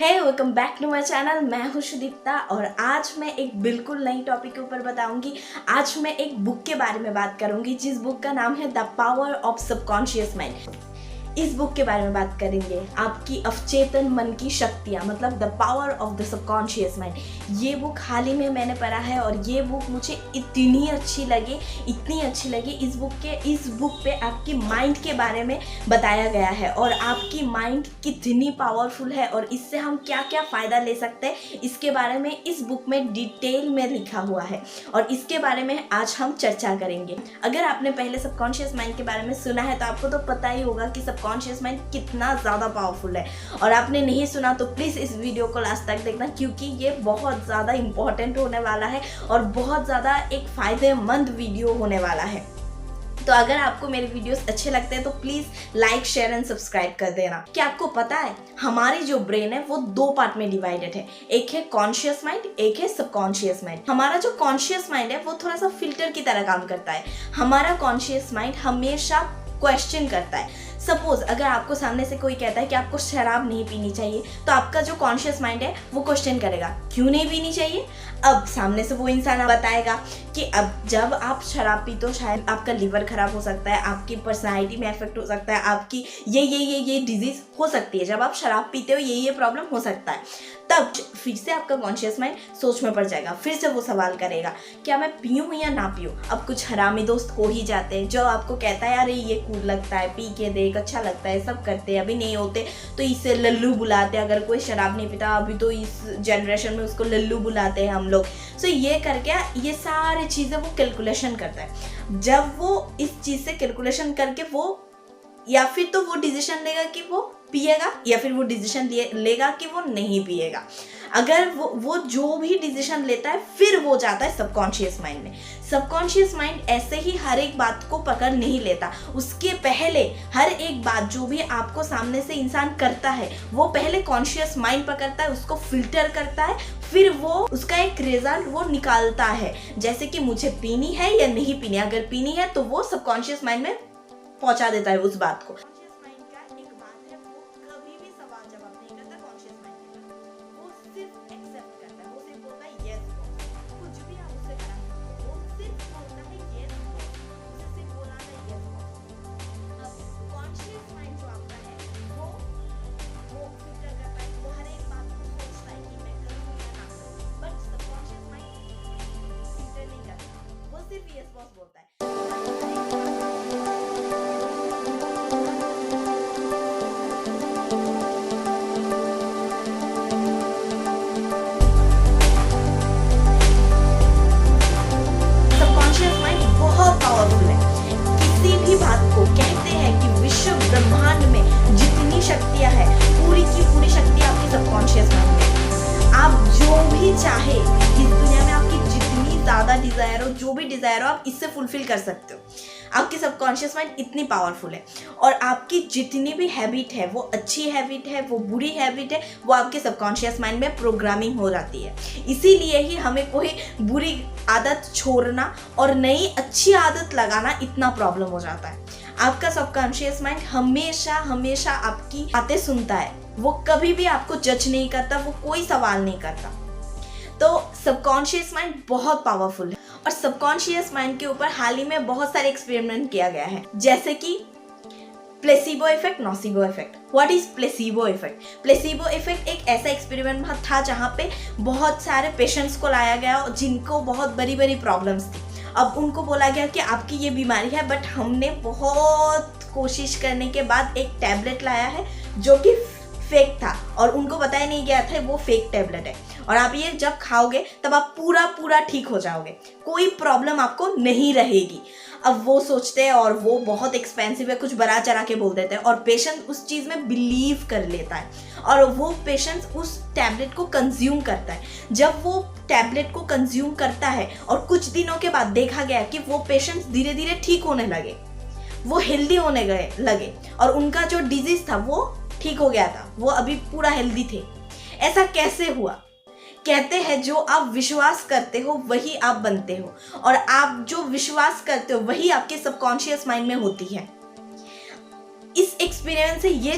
Hey welcome back to my channel. मैं हूँ सुदीप्ता और आज मैं एक बिल्कुल नई टॉपिक के ऊपर बताऊंगी। आज मैं एक बुक के बारे में बात करूंगी जिस बुक का नाम है the power of subconscious mind. इस बुक के बारे में बात करेंगे, आपकी अवचेतन मन की शक्तियाँ, मतलब the power of the subconscious mind. ये बुक हाल ही में मैंने पढ़ा है और ये बुक मुझे इतनी अच्छी लगी। इस बुक पे आपकी माइंड के बारे में बताया गया है और आपकी माइंड कितनी पावरफुल है और इससे हम क्या क्या फ़ायदा ले सकते हैं, इसके बारे में इस बुक में डिटेल में लिखा हुआ है और इसके बारे में आज हम चर्चा करेंगे। अगर आपने पहले सबकॉन्शियस माइंड के बारे में सुना है तो आपको तो पता ही होगा कि सबकॉन्शियस माइंड कितना ज़्यादा पावरफुल है, और आपने नहीं सुना तो प्लीज़ इस वीडियो को लास्ट तक देखना, क्योंकि ये बहुत ज़्यादा इम्पोर्टेंट होने वाला है और बहुत ज़्यादा एक फ़ायदेमंद वीडियो होने वाला है। तो अगर आपको मेरे वीडियोस अच्छे लगते हैं तो please like, share and subscribe कर देना। क्या आपको पता है हमारी जो ब्रेन है वो दो पार्ट में डिवाइडेड है, एक है कॉन्शियस माइंड, एक है सबकॉन्शियस माइंड। हमारा जो कॉन्शियस माइंड है वो थोड़ा सा फिल्टर की तरह काम करता है। हमारा कॉन्शियस माइंड हमेशा क्वेश्चन करता है। सपोज अगर आपको सामने से कोई कहता है कि आपको शराब नहीं पीनी चाहिए, तो आपका जो कॉन्शियस माइंड है वो क्वेश्चन करेगा क्यों नहीं पीनी चाहिए। अब सामने से वो इंसान बताएगा कि अब जब आप शराब पी तो शायद आपका लिवर खराब हो सकता है, आपकी पर्सनालिटी में इफेक्ट हो सकता है, आपकी ये डिजीज हो सकती है। जब आप शराब पीते हो ये प्रॉब्लम हो सकता है। तब फिर से आपका कॉन्शियस माइंड सोच में पड़ जाएगा, फिर से वो सवाल करेगा क्या मैं पीऊँ या ना पीऊँ। अब कुछ हरामी दोस्त हो ही जाते हैं जो आपको कहता है अरे ये कूल लगता है, पी के देख, अच्छा लगता है, सब करते हैं, अभी नहीं होते तो इसे लल्लू बुलाते हैं। अगर कोई शराब नहीं पीता अभी तो इस जनरेशन में उसको लल्लू बुलाते हैं हम लोग। सो ये करके ये सारी चीज़ें वो कैलकुलेशन करता है। जब वो इस चीज़ से कैलकुलेशन करके वो या फिर तो वो डिसीजन लेगा कि वो पिएगा या फिर वो डिसीजन लेगा कि वो नहीं पिएगा। अगर वो जो भी डिसीजन लेता है फिर वो जाता है सबकॉन्शियस माइंड में। सबकॉन्शियस माइंड ऐसे ही हर एक बात को पकड़ नहीं लेता। उसके पहले हर एक बात जो भी आपको सामने से इंसान करता है वो पहले कॉन्शियस माइंड पकड़ता है, उसको फिल्टर करता है, फिर वो उसका एक रिजल्ट वो निकालता है। जैसे कि मुझे पीनी है या नहीं पीनी, अगर पीनी है तो वो सबकॉन्शियस माइंड में पहुंचा देता है उस बात को। कॉन्शियस माइंड का एक बात है, वो कभी भी सवाल जवाब नहीं करता। कॉन्शियस माइंड वो सिर्फ एक्सेप्ट करता है, वो सिर्फ बोलता है यस, कुछ भी आप उससे करा सकते हो, वो सिर्फ बोलता है यस, उसे सिर्फ बोला है यस। अब कॉन्शियस माइंड जो आपका है वो फिल्टर करता है, वो हर एक बात को सोचता है कि मैं करूँ या ना करूँ, बट सबकॉन्शियस माइंड फिल्टर नहीं करता, वो सिर्फ यस बॉस बोलता है। किसी भी बात को कहते हैं कि विश्व ब्रह्मांड में जितनी शक्तियां हैं पूरी की पूरी शक्ति आपकी सबकॉन्शियस माइंड में। आप जो भी चाहे इस दुनिया में, आपकी जितनी ज्यादा डिजायर हो, जो भी डिजायर हो, आप इससे फुलफिल कर सकते हो। आपकी सबकॉन्शियस माइंड इतनी पावरफुल है और आपकी जितनी भी हैबिट है, वो अच्छी हैबिट है, वो बुरी हैबिट है, वो आपके सबकॉन्शियस माइंड में प्रोग्रामिंग हो जाती है। इसीलिए ही हमें कोई बुरी आदत छोड़ना और नई अच्छी आदत लगाना इतना प्रॉब्लम हो जाता है। आपका सबकॉन्शियस माइंड हमेशा आपकी बातें सुनता है, वो कभी भी आपको जज नहीं करता, वो कोई सवाल नहीं करता। तो सबकॉन्शियस माइंड बहुत पावरफुल है और सबकॉन्शियस माइंड के ऊपर हाल ही में बहुत सारे एक्सपेरिमेंट किया गया है, जैसे कि placebo effect, nocebo effect. What is placebo effect? Placebo effect एक ऐसा एक्सपेरिमेंट था जहाँ पे बहुत सारे पेशेंट्स को लाया गया जिनको बहुत बड़ी बड़ी प्रॉब्लम्स थी। अब उनको बोला गया कि आपकी ये बीमारी है, बट हमने बहुत कोशिश करने के बाद एक टैबलेट लाया है जो कि फेक था और उनको बताया नहीं गया था वो फेक टैबलेट है, और आप ये जब खाओगे तब आप पूरा ठीक हो जाओगे, कोई प्रॉब्लम आपको नहीं रहेगी। अब वो सोचते हैं और वो बहुत एक्सपेंसिव है, कुछ बड़ा चढ़ा के बोल देते हैं और पेशेंट उस चीज़ में बिलीव कर लेता है और वो पेशेंट उस टैबलेट को कंज्यूम करता है। जब वो टैबलेट को कंज्यूम करता है और कुछ दिनों के बाद देखा गया कि वो पेशेंट्स धीरे धीरे ठीक होने लगे, वो हेल्दी होने लगे और उनका जो डिजीज था वो ठीक हो गया था, वो अभी पूरा हेल्दी थे। ऐसा कैसे हुआ? कहते हैं जो आप विश्वास करते हो वही आप बनते हो, और आप जो विश्वास करते हो वही आपके सबकॉन्शियस माइंड में होती है। इस एक्सपीरियंस से ये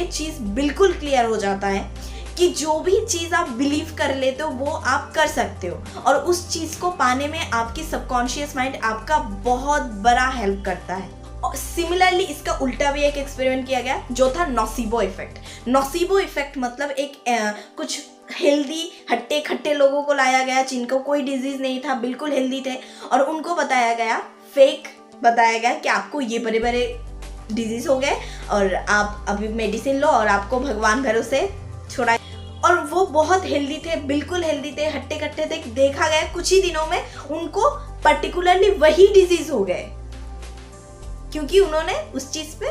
चीज़ बिल्कुल क्लियर हो जाता है कि जो भी चीज़ आप बिलीव कर लेते हो वो आप कर सकते हो, और उस चीज़ को पाने में आपकी सबकॉन्शियस माइंड आपका बहुत बड़ा हेल्प करता है। और सिमिलरली इसका उल्टा भी एक एक्सपेरिमेंट किया गया जो था नोसिबो इफेक्ट। नोसिबो इफेक्ट मतलब एक कुछ हेल्दी हट्टे खट्टे लोगों को लाया गया जिनको कोई डिजीज नहीं था, बिल्कुल हेल्दी थे, और उनको बताया गया, फेक बताया गया कि आपको ये बड़े बड़े डिजीज हो गए और आप अभी मेडिसिन लो और आपको भगवान भरोसे छोड़ा। और वो बहुत हेल्दी थे, बिल्कुल हेल्दी थे, हट्टे कट्टे थे। देखा गया कुछ ही दिनों में उनको पर्टिकुलरली वही डिजीज हो गए क्योंकि उन्होंने उस चीज पे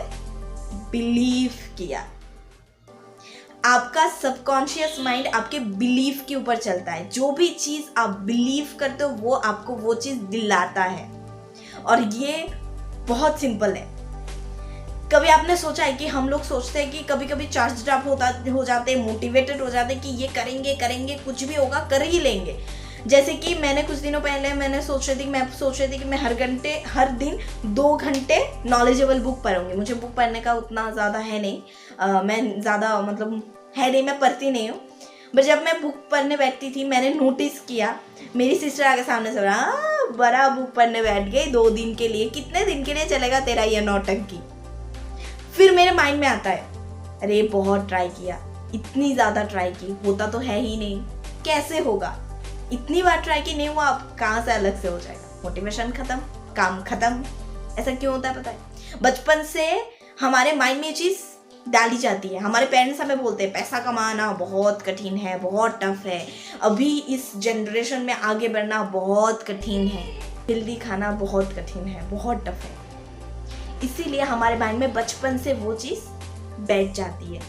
बिलीव किया। आपका सबकॉन्शियस माइंड आपके बिलीफ के ऊपर चलता है। जो भी चीज आप बिलीव करते हो वो आपको वो चीज दिलाता है, और ये बहुत सिंपल है। कभी आपने सोचा है कि हम लोग सोचते हैं कि कभी कभी चार्ज अप हो जाते हैं, मोटिवेटेड हो जाते हैं कि ये करेंगे कुछ भी होगा कर ही लेंगे। जैसे कि मैंने कुछ दिनों पहले मैं सोच रही थी कि मैं हर दिन 2 घंटे नॉलेजेबल बुक पढ़ूंगी। मुझे बुक पढ़ने का उतना ज़्यादा है नहीं, मैं ज़्यादा मतलब है नहीं, मैं पढ़ती नहीं हूँ। बट जब मैं बुक पढ़ने बैठती थी मैंने नोटिस किया, मेरी सिस्टर आगे सामने से बोला, बड़ा बुक पढ़ने बैठ गई 2 दिन के लिए, कितने दिन के लिए चलेगा तेरा ये नौटंकी। फिर मेरे माइंड में आता है, अरे बहुत ट्राई किया, इतनी ज़्यादा ट्राई की, होता तो है ही नहीं, कैसे होगा, इतनी बार ट्राई की नहीं हुआ, अब कहाँ से अलग से हो जाएगा, मोटिवेशन खत्म, काम खत्म। ऐसा क्यों होता है पता है? बचपन से हमारे माइंड में ये चीज़ डाली जाती है। हमारे पेरेंट्स हमें बोलते हैं पैसा कमाना बहुत कठिन है, बहुत टफ है, अभी इस जनरेशन में आगे बढ़ना बहुत कठिन है, हेल्दी खाना बहुत कठिन है, बहुत टफ है। इसीलिए हमारे माइंड में बचपन से वो चीज़ बैठ जाती है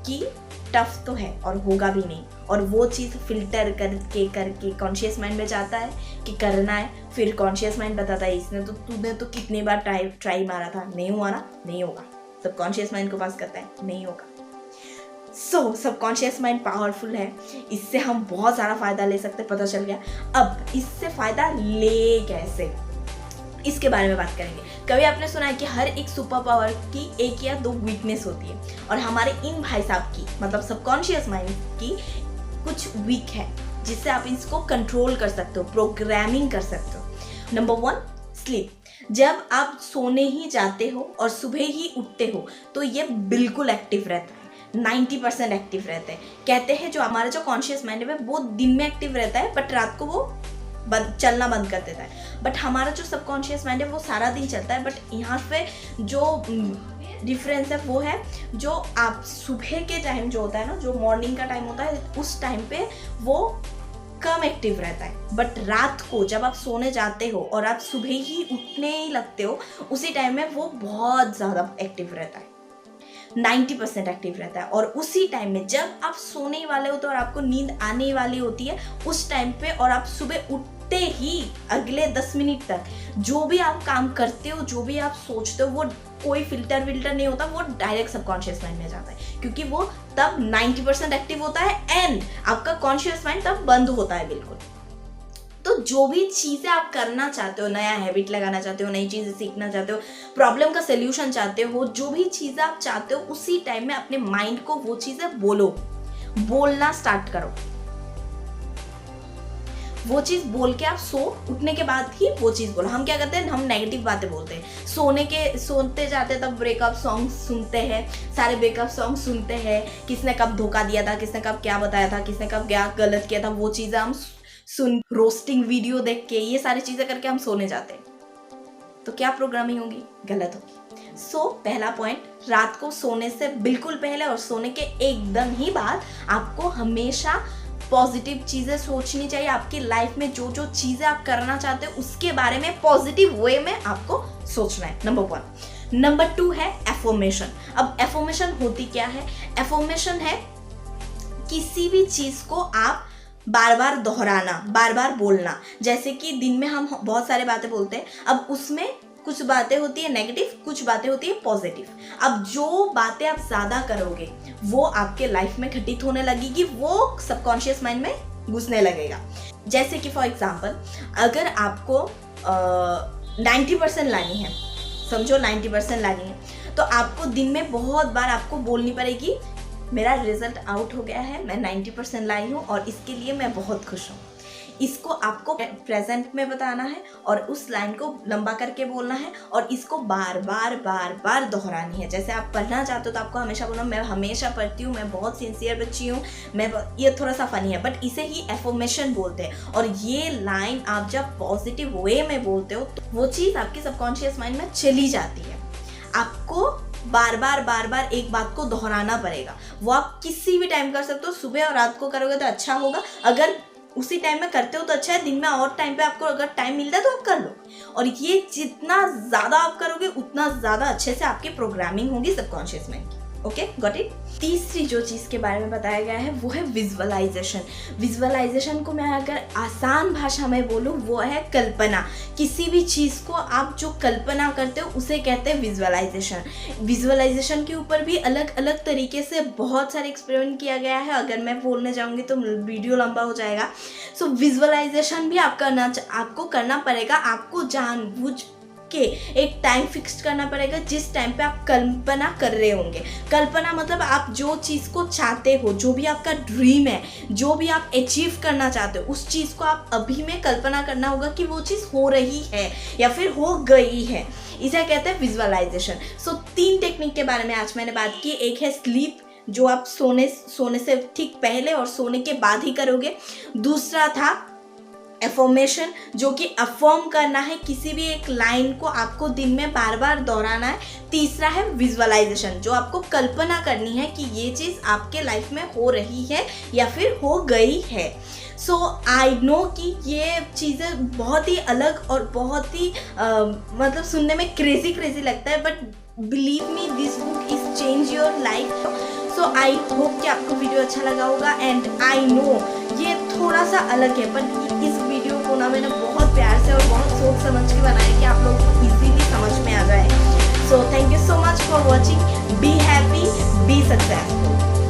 कि टफ तो है और होगा भी नहीं, और वो चीज़ फिल्टर करके कॉन्शियस माइंड में जाता है कि करना है। फिर कॉन्शियस माइंड बताता है तूने तो कितनी बार ट्राई मारा था, नहीं हुआ ना, नहीं होगा। सबकॉन्शियस माइंड को पास करता है, नहीं होगा। सबकॉन्शियस माइंड पावरफुल है, इससे हम बहुत सारा फायदा ले सकते, पता चल गया। अब इससे फायदा ले कैसे, इसके बारे में बात करेंगे। कभी आपने सुना है कि हर एक सुपर पावर की 1 या 2 वीकनेस होती है, और हमारे इन भाई साहब की मतलब सबकॉन्शियस माइंड की कुछ वीक है जिससे आप इसको कंट्रोल कर सकते हो, प्रोग्रामिंग कर सकते हो। Number 1, sleep. जब आप सोने ही जाते हो और सुबह ही उठते हो तो ये बिल्कुल एक्टिव रहता है, 90% एक्टिव रहते हैं। कहते हैं जो हमारा जो कॉन्शियस माइंड है वो दिन में एक्टिव रहता है, बट रात को वो चलना बंद कर देता है। बट हमारा जो सबकॉन्शियस माइंड है वो सारा दिन चलता है। बट यहाँ पे जो डिफरेंस है वो है, जो आप सुबह के टाइम जो होता है ना, जो मॉर्निंग का टाइम होता है, उस टाइम पे वो कम एक्टिव रहता है। बट रात को जब आप सोने जाते हो और आप सुबह ही उठने ही लगते हो, उसी टाइम में वो बहुत ज़्यादा एक्टिव रहता है, 90% एक्टिव रहता है। और उसी टाइम में जब आप सोने वाले होते हो और आपको नींद आने वाली होती है, उस टाइम पे और आप सुबह उठते ही अगले 10 मिनट तक जो भी आप काम करते हो, जो भी आप सोचते हो, वो कोई फिल्टर नहीं होता, वो डायरेक्ट सबकॉन्शियस माइंड में जाता है, क्योंकि वो तब 90% एक्टिव होता है एंड आपका कॉन्शियस माइंड तब बंद होता है बिल्कुल। तो जो भी चीज़ें आप करना चाहते हो, नया हैबिट लगाना चाहते हो, नई चीज़ें सीखना चाहते हो, प्रॉब्लम का सल्यूशन चाहते हो, जो भी चीज़ें आप चाहते हो, उसी टाइम में अपने माइंड को वो चीज़ें बोलना स्टार्ट करो। वो चीज़ बोल के आप उठने के बाद ही वो चीज़ बोलो। हम क्या करते हैं, हम नेगेटिव बातें बोलते हैं, सोते जाते तब ब्रेकअप सॉन्ग सुनते हैं, सारे ब्रेकअप सॉन्ग सुनते हैं, किसने कब धोखा दिया था, किसने कब क्या बताया था, किसने कब क्या गलत किया था, वो चीज़ें हम रोस्टिंग वीडियो देख के, ये सारी चीज़ें करके हम सोने जाते हैं। तो क्या प्रोग्रामिंग होगी, गलत होगी। पहला पॉइंट, रात को सोने से बिल्कुल पहले और सोने के एकदम ही बाद आपको हमेशा पॉजिटिव चीज़ें सोचनी चाहिए। आपकी लाइफ में जो चीज़ें आप करना चाहते हो उसके बारे में पॉजिटिव वे में आपको सोचना है, नंबर 1। नंबर 2 है एफर्मेशन। अब एफर्मेशन होती क्या है? एफर्मेशन है किसी भी चीज़ को आप बार बार दोहराना, बार बार बोलना। जैसे कि दिन में हम बहुत सारे बातें बोलते हैं, अब उसमें कुछ बातें होती है नेगेटिव, कुछ बातें होती है पॉजिटिव। अब जो बातें आप ज़्यादा करोगे वो आपके लाइफ में घटित होने लगेगी, वो सबकॉन्शियस माइंड में घुसने लगेगा। जैसे कि फॉर एग्जांपल, अगर आपको 90% लानी है, समझो 90% लानी है, तो आपको दिन में बहुत बार आपको बोलनी पड़ेगी मेरा रिजल्ट आउट हो गया है, मैं 90% लाई हूँ और इसके लिए मैं बहुत खुश हूँ। इसको आपको प्रेजेंट में बताना है और उस लाइन को लंबा करके बोलना है और इसको बार बार दोहरानी है। जैसे आप पढ़ना चाहते हो तो आपको हमेशा बोलना मैं हमेशा पढ़ती हूँ, मैं बहुत सिंसियर बच्ची हूँ, मैं, ये थोड़ा सा फनी है बट इसे ही एफर्मेशन बोलते हैं। और ये लाइन आप जब पॉजिटिव वे में बोलते हो तो वो चीज़ आपके सबकॉन्शियस माइंड में चली जाती है। आपको बार बार एक बात को दोहराना पड़ेगा। वो आप किसी भी टाइम कर सकते हो, सुबह और रात को करोगे तो अच्छा होगा, अगर उसी टाइम में करते हो तो अच्छा है, दिन में और टाइम पे आपको अगर टाइम मिलता है तो आप कर लो। और ये जितना ज़्यादा आप करोगे उतना ज़्यादा अच्छे से आपकी प्रोग्रामिंग होगी सबकॉन्शियस माइंड की। Okay, got it. तीसरी जो चीज़ के बारे में बताया गया है वो है विजुअलाइजेशन। विजुअलाइजेशन को मैं अगर आसान भाषा में बोलूँ वो है कल्पना। किसी भी चीज़ को आप जो कल्पना करते हो उसे कहते हैं विजुअलाइजेशन। विजुअलाइजेशन के ऊपर भी अलग अलग तरीके से बहुत सारे एक्सपेरिमेंट किया गया है, अगर मैं बोलने जाऊँगी तो वीडियो लंबा हो जाएगा। सो विजुअलाइजेशन भी आपको करना पड़ेगा। आपको जानबूझ के एक टाइम फिक्स करना पड़ेगा जिस टाइम पे आप कल्पना कर रहे होंगे। कल्पना मतलब आप जो चीज़ को चाहते हो, जो भी आपका ड्रीम है, जो भी आप अचीव करना चाहते हो, उस चीज़ को आप अभी में कल्पना करना होगा कि वो चीज़ हो रही है या फिर हो गई है। इसे कहते हैं विजुअलाइजेशन। सो 3 टेक्निक के बारे में आज मैंने बात की। एक है स्लीप, जो आप सोने से ठीक पहले और सोने के बाद ही करोगे। दूसरा था एफर्मेशन, जो कि अफर्म करना है, किसी भी एक लाइन को आपको दिन में बार बार दोहराना है। तीसरा है विजुअलाइजेशन, जो आपको कल्पना करनी है कि ये चीज़ आपके लाइफ में हो रही है या फिर हो गई है। सो आई नो कि ये चीज़ें बहुत ही अलग और बहुत ही मतलब सुनने में क्रेजी लगता है, but believe me this book is change your life. So I hope कि आपको वीडियो अच्छा लगा होगा। एंड आई नो ये थोड़ा सा अलग है, पर इस वीडियो को ना मैंने बहुत प्यार से और बहुत सोच समझ के बनाया कि आप लोगों को इजीली समझ में आ जाए। So thank you so much for watching. Be happy, be successful.